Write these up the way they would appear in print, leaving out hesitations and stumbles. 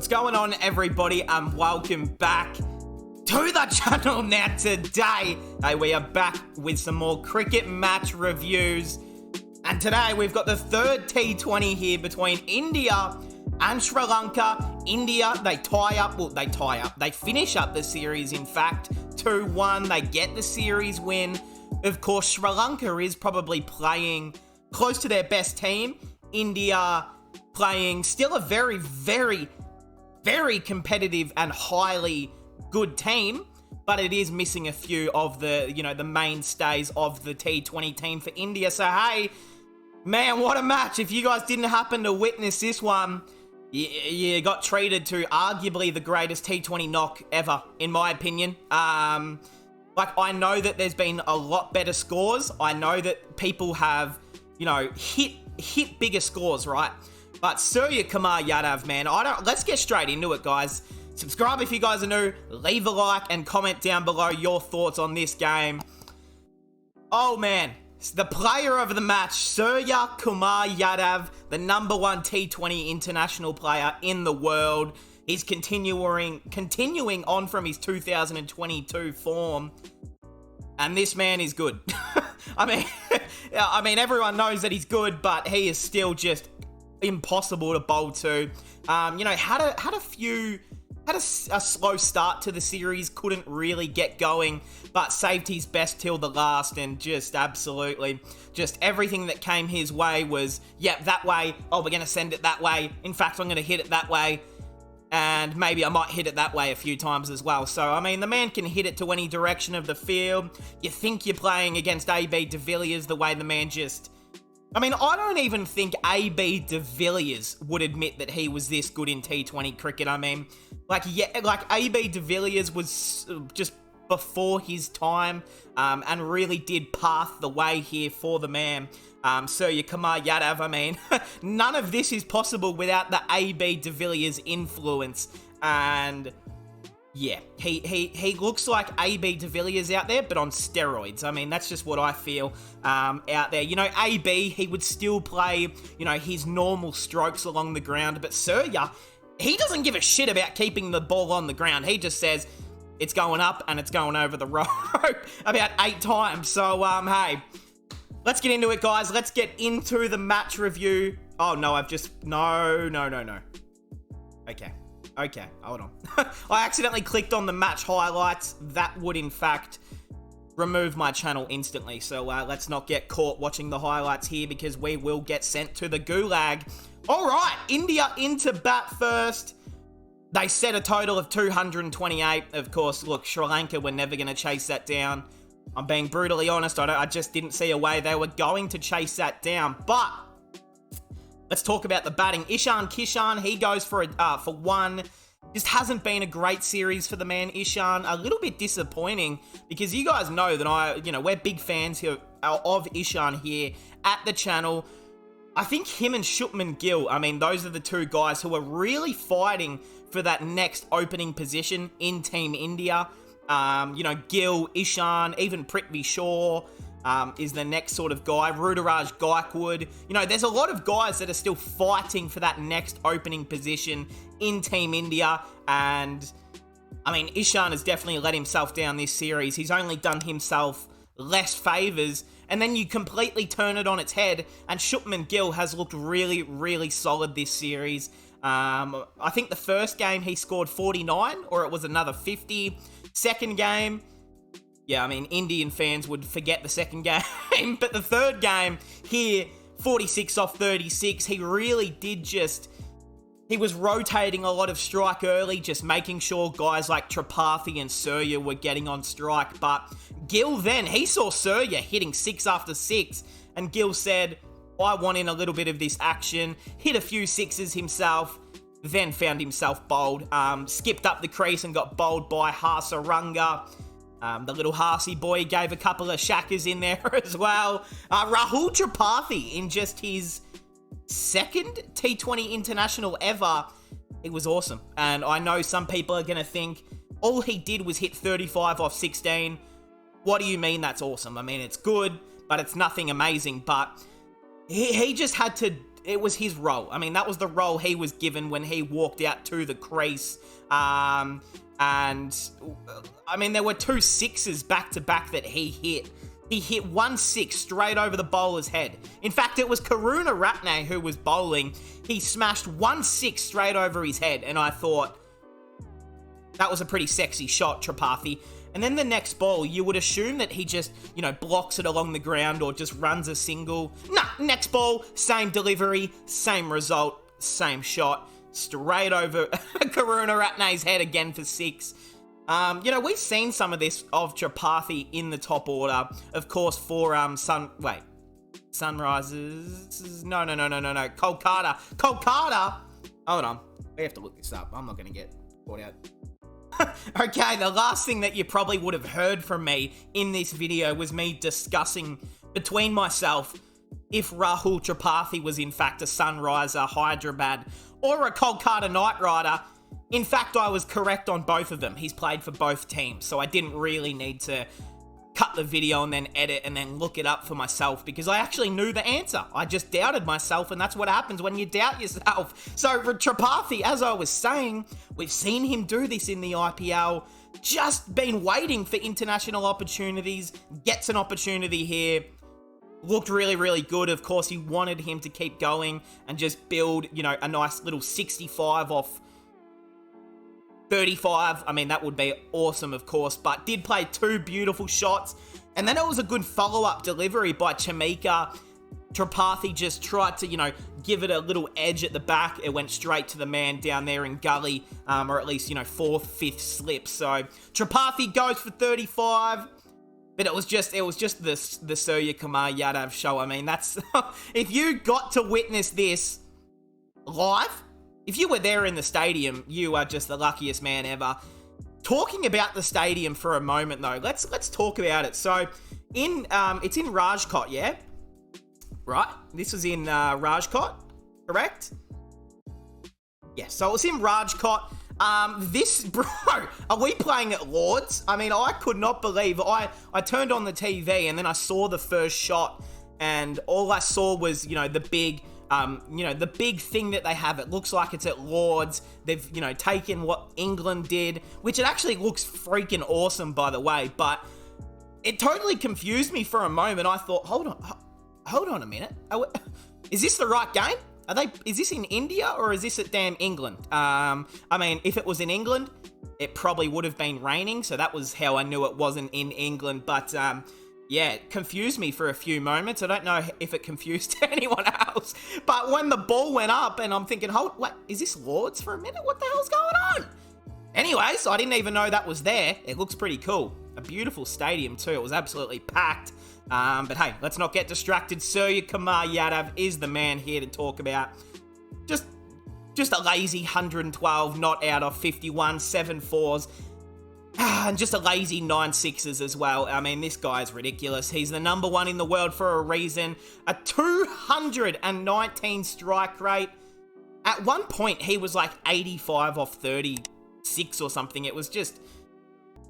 What's going on, everybody, and welcome back to the channel. Now today, we are back with some more cricket match reviews, and today we've got the third T20 here between India and Sri Lanka. India, they finish up the series, in fact, 2-1. They get the series win. Of course, Sri Lanka is probably playing close to their best team. India playing still a very, very, very competitive and highly good team, but it is missing a few of the, the mainstays of the T20 team for India. So, hey, man, what a match. If you guys didn't happen to witness this one, you got treated to arguably the greatest T20 knock ever, in my opinion. I know that there's been a lot better scores. I know that people have, hit bigger scores, right? But Suryakumar Yadav, man, let's get straight into it, guys. Subscribe if you guys are new, leave a like, and comment down below your thoughts on this game. Oh, man. The player of the match, Suryakumar Yadav, the number one T20 international player in the world. He's continuing on from his 2022 form. And this man is good. I mean, everyone knows that he's good, but he is still just impossible to bowl to. Had a slow start to the series, couldn't really get going, but saved his best till the last, and just absolutely, just everything that came his way was, yep, that way, oh, we're going to send it that way, in fact, I'm going to hit it that way, and maybe I might hit it that way a few times as well. So, I mean, the man can hit it to any direction of the field. You think you're playing against AB de Villiers the way the man just... I don't even think AB de Villiers would admit that he was this good in T20 cricket. AB de Villiers was just before his time, and really did path the way here for the man. Suryakumar Yadav, none of this is possible without the AB de Villiers influence. And yeah, he looks like AB de Villiers out there, but on steroids. That's just what I feel out there. AB, he would still play, his normal strokes along the ground, but Surya, he doesn't give a shit about keeping the ball on the ground. He just says, it's going up and it's going over the rope about 8 times. So, hey, let's get into it, guys. Let's get into the match review. Oh, no, No. Okay, hold on. I accidentally clicked on the match highlights. That would, in fact, remove my channel instantly. So let's not get caught watching the highlights here, because we will get sent to the gulag. All right, India into bat first. They set a total of 228. Of course, look, Sri Lanka were never going to chase that down. I'm being brutally honest. I just didn't see a way they were going to chase that down. But let's talk about the batting. Ishan Kishan, he goes for one. Just hasn't been a great series for the man, Ishan. A little bit disappointing, because you guys know that we're big fans here of Ishan here at the channel. I think him and Shubman Gill, those are the two guys who are really fighting for that next opening position in Team India. Gill, Ishan, even Prithvi Shaw is the next sort of guy. Ruturaj Gaikwad. There's a lot of guys that are still fighting for that next opening position in Team India. And, Ishan has definitely let himself down this series. He's only done himself less favours. And then you completely turn it on its head, and Shubman Gill has looked really, really solid this series. I think the first game he scored 49, or it was another 50. Second game... yeah, Indian fans would forget the second game, but the third game here, 46 off 36, he really did he was rotating a lot of strike early, just making sure guys like Tripathi and Surya were getting on strike, but Gill then, he saw Surya hitting 6 after 6, and Gill said, I want in a little bit of this action, hit a few sixes himself, then found himself bowled, skipped up the crease and got bowled by Hasaranga. The little Harsey boy gave a couple of shackers in there as well. Rahul Tripathi, in just his second T20 international ever, it was awesome. And I know some people are going to think, all he did was hit 35 off 16. What do you mean that's awesome? It's good, but it's nothing amazing. But he just had to it was his role. I mean, that was the role he was given when he walked out to the crease. And, I mean, there were 2 sixes back-to-back that he hit. He hit 1-6 straight over the bowler's head. In fact, it was Karunaratne who was bowling. He smashed 1-6 straight over his head, and I thought, that was a pretty sexy shot, Tripathi. And then the next ball, you would assume that he just, blocks it along the ground or just runs a single. Nah, next ball, same delivery, same result, same shot. Straight over Karunaratne's head again for 6. We've seen some of this of Tripathi in the top order. Of course, for, Sunrisers. No. Kolkata. Hold on. We have to look this up. I'm not going to get caught out. Okay, the last thing that you probably would have heard from me in this video was me discussing between myself if Rahul Tripathi was in fact a Sunriser, Hyderabad, or a Kolkata Knight Rider. In fact, I was correct on both of them. He's played for both teams, so I didn't really need to cut the video and then edit and then look it up for myself because I actually knew the answer. I just doubted myself, and that's what happens when you doubt yourself. So for Tripathi, as I was saying, we've seen him do this in the IPL, just been waiting for international opportunities, gets an opportunity here, looked really, really good. Of course, he wanted him to keep going and just build, a nice little 65 off 35. I mean, that would be awesome, of course, but did play 2 beautiful shots. And then it was a good follow-up delivery by Chamika. Tripathi just tried to, give it a little edge at the back. It went straight to the man down there in gully, or at least, 4th, 5th slip. So Tripathi goes for 35. But it was just the Suryakumar Yadav show. I mean, that's if you got to witness this live, if you were there in the stadium, you are just the luckiest man ever. Talking about the stadium for a moment, though, let's talk about it. So, it's in Rajkot, yeah? Right? This was in Rajkot, correct? Yeah, so it was in Rajkot. Bro, are we playing at Lords? I mean, I could not believe, I turned on the TV and then I saw the first shot and all I saw was, the big thing that they have. It looks like it's at Lords. They've, taken what England did, which it actually looks freaking awesome, by the way, but it totally confused me for a moment. I thought, hold on a minute. Is this the right game? Is this in India or is this at damn England? I mean, if it was in England, it probably would have been raining, so that was how I knew it wasn't in England, but, yeah, it confused me for a few moments. I don't know if it confused anyone else, but when the ball went up and I'm thinking, what, is this Lords for a minute? What the hell's going on? Anyways, I didn't even know that was there. It looks pretty cool. A beautiful stadium too. It was absolutely packed. But hey, let's not get distracted. Suryakumar Yadav is the man here to talk about. Just a lazy 112 not out of 51, 7 fours. And just a lazy 9 sixes as well. I mean, this guy is ridiculous. He's the number 1 in the world for a reason. A 219 strike rate. At one point, he was like 85 off 36 or something. It was just...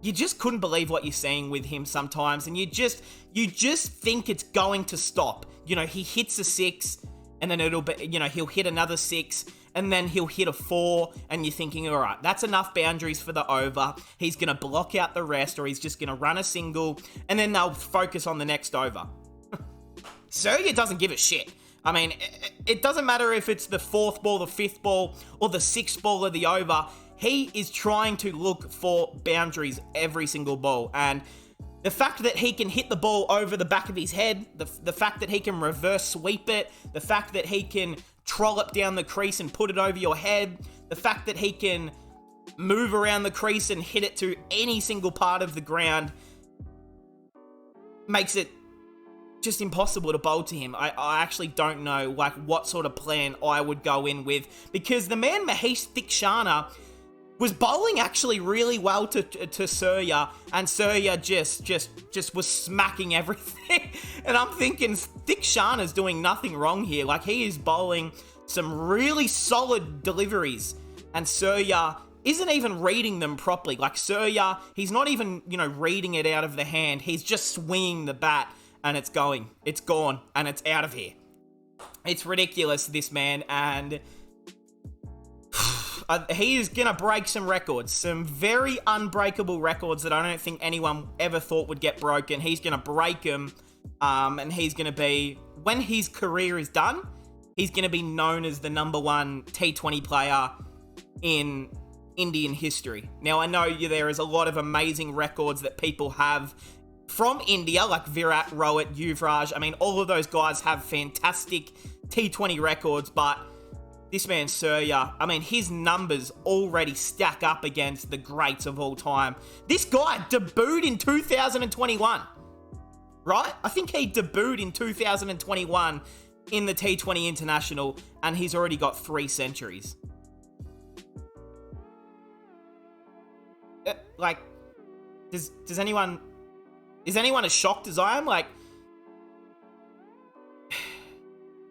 You just couldn't believe what you're seeing with him sometimes. And you just think it's going to stop. He hits a 6, and then it'll be... he'll hit another 6... and then he'll hit a 4, and you're thinking, all right, that's enough boundaries for the over. He's going to block out the rest, or he's just going to run a single, and then they'll focus on the next over. Surya doesn't give a shit. I mean, it doesn't matter if it's the 4th ball, the 5th ball, or the 6th ball of the over. He is trying to look for boundaries every single ball, and the fact that he can hit the ball over the back of his head, the fact that he can reverse sweep it, the fact that he can trollop down the crease and put it over your head, the fact that he can move around the crease and hit it to any single part of the ground makes it just impossible to bowl to him. I actually don't know what sort of plan I would go in with, because the man Mahesh Theekshana was bowling actually really well to Surya, and Surya just was smacking everything. And I'm thinking, Theekshana's doing nothing wrong here. He is bowling some really solid deliveries, and Surya isn't even reading them properly. Surya, he's not even, reading it out of the hand. He's just swinging the bat, and it's gone, and it's out of here. It's ridiculous, this man, and he is going to break some records, some very unbreakable records that I don't think anyone ever thought would get broken. He's going to break them, and he's going to be, when his career is done, he's going to be known as the number one T20 player in Indian history. Now, I know there is a lot of amazing records that people have from India, like Virat, Rohit, Yuvraj. I mean, all of those guys have fantastic T20 records, but this man, Surya, I mean, his numbers already stack up against the greats of all time. This guy debuted in 2021, right? I think he debuted in 2021 in the T20 International, and he's already got 3 centuries. Like, is anyone as shocked as I am? Like,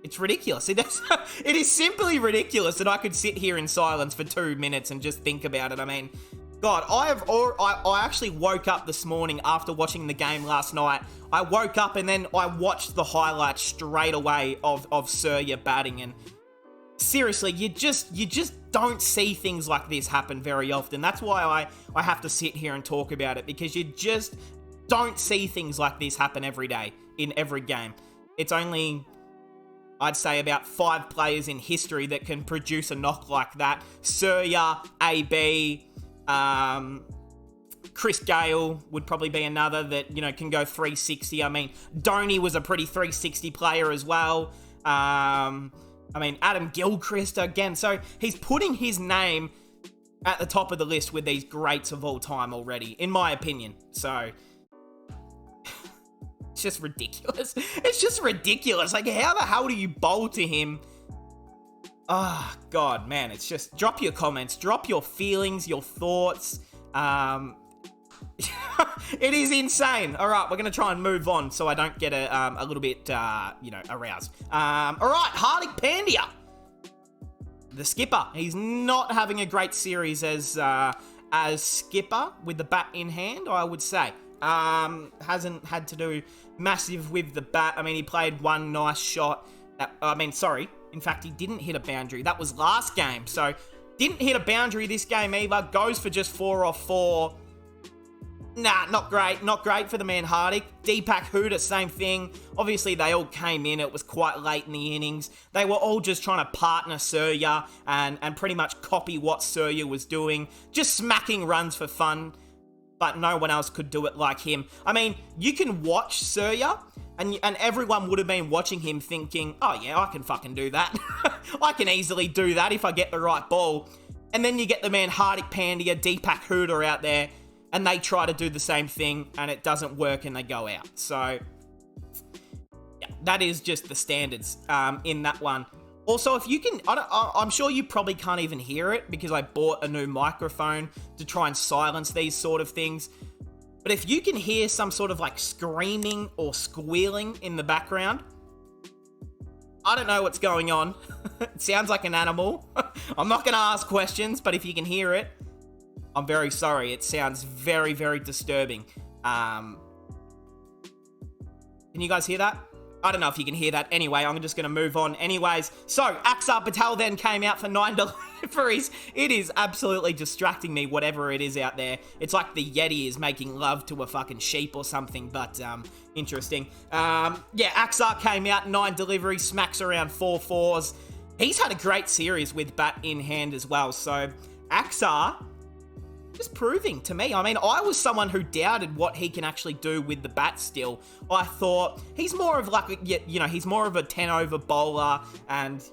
it's ridiculous. It is simply ridiculous that I could sit here in silence for 2 minutes and just think about it. I mean, God, I actually woke up this morning after watching the game last night. I woke up and then I watched the highlights straight away of Surya batting, and seriously, you just don't see things like this happen very often. That's why I have to sit here and talk about it, because you just don't see things like this happen every day in every game. It's only, I'd say, about 5 players in history that can produce a knock like that. Surya, AB, Chris Gale would probably be another that, can go 360. I mean, Dhoni was a pretty 360 player as well. I mean, Adam Gilchrist again. So he's putting his name at the top of the list with these greats of all time already, in my opinion. So it's just ridiculous. It's just ridiculous. Like, how the hell do you bowl to him? Oh, God, man. It's just, drop your comments, drop your feelings, your thoughts. It is insane. All right, we're going to try and move on so I don't get a little bit, aroused. All right, Hardik Pandya, the skipper. He's not having a great series as skipper with the bat in hand, I would say. Hasn't had to do massive with the bat. I mean, he played one nice shot. In fact, he didn't hit a boundary. That was last game. So, didn't hit a boundary this game either. Goes for just 4 off 4. Nah, not great. Not great for the man Hardik. Deepak Hooda, same thing. Obviously, they all came in. It was quite late in the innings. They were all just trying to partner Surya and pretty much copy what Surya was doing. Just smacking runs for fun. But no one else could do it like him. I mean, you can watch Surya, and everyone would have been watching him thinking, oh yeah, I can fucking do that. I can easily do that if I get the right ball. And then you get the man Hardik Pandya, Deepak Hooda out there, and they try to do the same thing, and it doesn't work, and they go out. So, yeah, that is just the standards in that one. Also, if you can, I'm sure you probably can't even hear it, because I bought a new microphone to try and silence these sort of things. But if you can hear some sort of like screaming or squealing in the background, I don't know what's going on. It sounds like an animal. I'm not going to ask questions, but if you can hear it, I'm very sorry. It sounds very, very disturbing. Can you guys hear that? I don't know if you can hear that. Anyway, I'm just going to move on. Anyways, so Axar Patel then came out for 9 deliveries. It is absolutely distracting me, whatever it is out there. It's like the Yeti is making love to a fucking sheep or something, but interesting. Axar came out, 9 deliveries, smacks around 4 fours. He's had a great series with bat in hand as well. So Axar, just proving to me. I mean, I was someone who doubted what he can actually do with the bat still. I thought he's more of like, he's more of a 10-over bowler, and,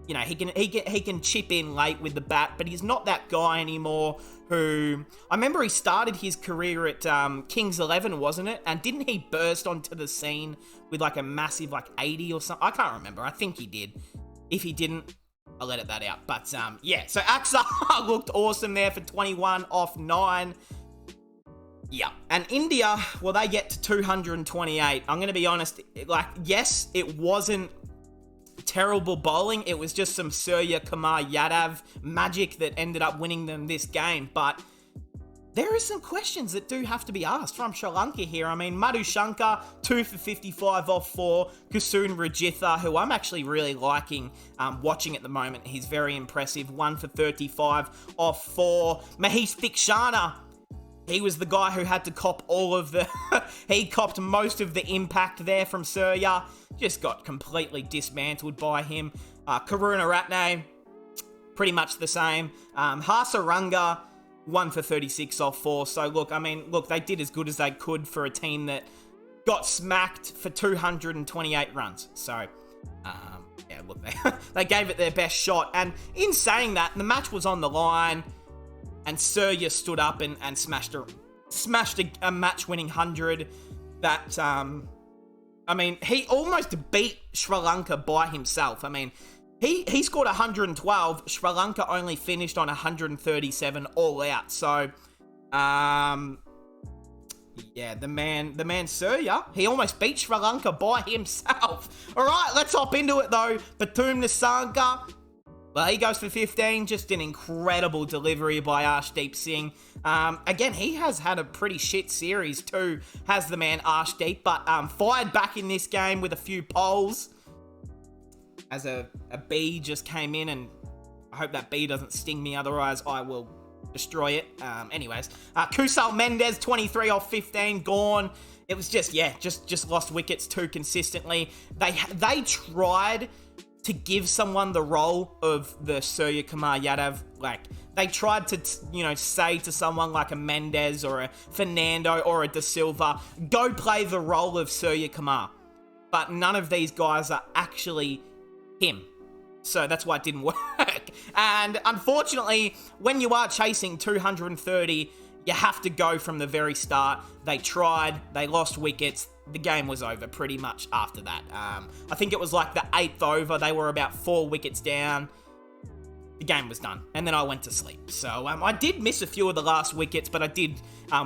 he can chip in late with the bat, but he's not that guy anymore who, I remember he started his career at Kings 11, wasn't it? And didn't he burst onto the scene with like a massive 80 or something? I can't remember. I think he did. If he didn't, I'll edit that out. But, so Axar looked awesome there for 21 off 9. Yeah. And India, well, they get to 228. I'm going to be honest, yes, it wasn't terrible bowling. It was just some Suryakumar Yadav magic that ended up winning them this game. But there are some questions that do have to be asked from Sri Lanka here. I mean, Madhu Shankar, 2 for 55 off 4. Kusun Rajitha, who I'm actually really liking watching at the moment. He's very impressive. 1 for 35 off 4. Mahesh Dikshana, he was the guy who had to cop all of the... he copped most of the impact there from Surya. Just got completely dismantled by him. Karuna Ratne, pretty much the same. Hasaranga, 1 for 36 off 4. So, look, they did as good as they could for a team that got smacked for 228 runs. So, yeah, look, they gave it their best shot. And in saying that, the match was on the line, and Surya stood up and smashed a match-winning 100 that, I mean, he almost beat Sri Lanka by himself. I mean, he scored 112. Sri Lanka only finished on 137 all out. So, yeah, the man Surya, he almost beat Sri Lanka by himself. All right, let's hop into it though. Batum Nisarga, well, he goes for 15. Just an incredible delivery by Arshdeep Singh. Again, he has had a pretty shit series too, has the man Arshdeep, but fired back in this game with a few poles. As a bee just came in, and I hope that bee doesn't sting me, otherwise I will destroy it. Anyways, Kusal Mendez, 23 off 15, gone. It was just lost wickets too consistently. They tried to give someone the role of the Suryakumar Yadav. Like, they tried to, say to someone like a Mendez or a Fernando or a De Silva, go play the role of Suryakumar. But none of these guys are actually him. So that's why it didn't work. And unfortunately, when you are chasing 230, you have to go from the very start. They tried, they lost wickets. The game was over pretty much after that. I think it was like the 8th over. They were about 4 wickets down. The game was done. And then I went to sleep. So I did miss a few of the last wickets, but I did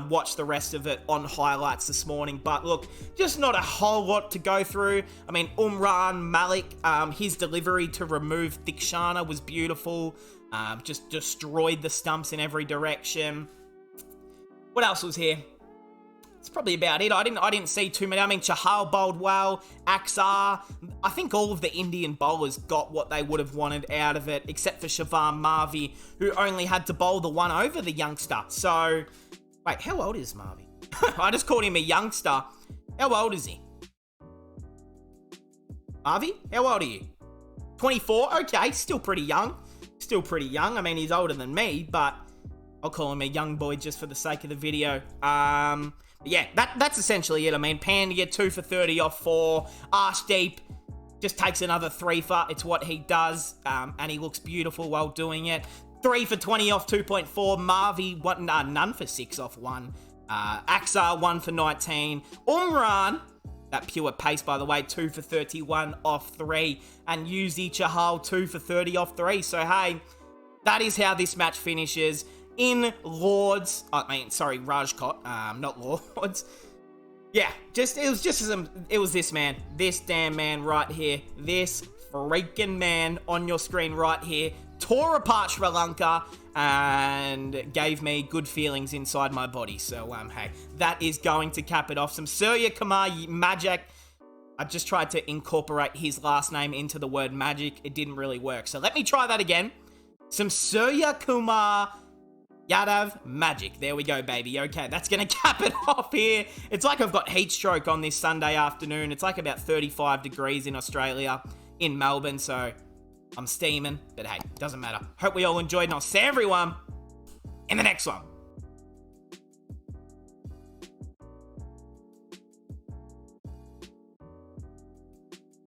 watch the rest of it on highlights this morning. But look, just not a whole lot to go through. I mean, Umran Malik, his delivery to remove Dikshana was beautiful. Just destroyed the stumps in every direction. What else was here? It's probably about it. I didn't see too many. I mean, Chahal bowled well. Aksar. I think all of the Indian bowlers got what they would have wanted out of it, except for Shavam Marvi, who only had to bowl the one over the youngster. So, wait, how old is Marvi? I just called him a youngster. How old is he? Marvi, how old are you? 24? Okay, still pretty young. Still pretty young. I mean, he's older than me, but I'll call him a young boy just for the sake of the video. Yeah, that's essentially it. I mean, Pandya, 2 for 30 off 4. Arshdeep just takes another 3 for. It's what he does, and he looks beautiful while doing it. 3 for 20 off 2.4. Marvi, none for 6 off 1. Aksar, 1 for 19. Umran, that pure pace, by the way, 2 for 31 off 3. And Yuzi Chahal, 2 for 30 off 3. So, hey, that is how this match finishes. In Lords, Rajkot, not Lords. Yeah, it was this man, this damn man right here, this freaking man on your screen right here, tore apart Sri Lanka and gave me good feelings inside my body. So, hey, that is going to cap it off. Some Suryakumar magic. I just tried to incorporate his last name into the word magic. It didn't really work. So let me try that again. Some Suryakumar Yadav magic. There we go, baby. Okay, that's going to cap it off here. It's like I've got heat stroke on this Sunday afternoon. It's like about 35 degrees in Australia, in Melbourne, so I'm steaming. But hey, doesn't matter. Hope we all enjoyed, and I'll see everyone in the next one.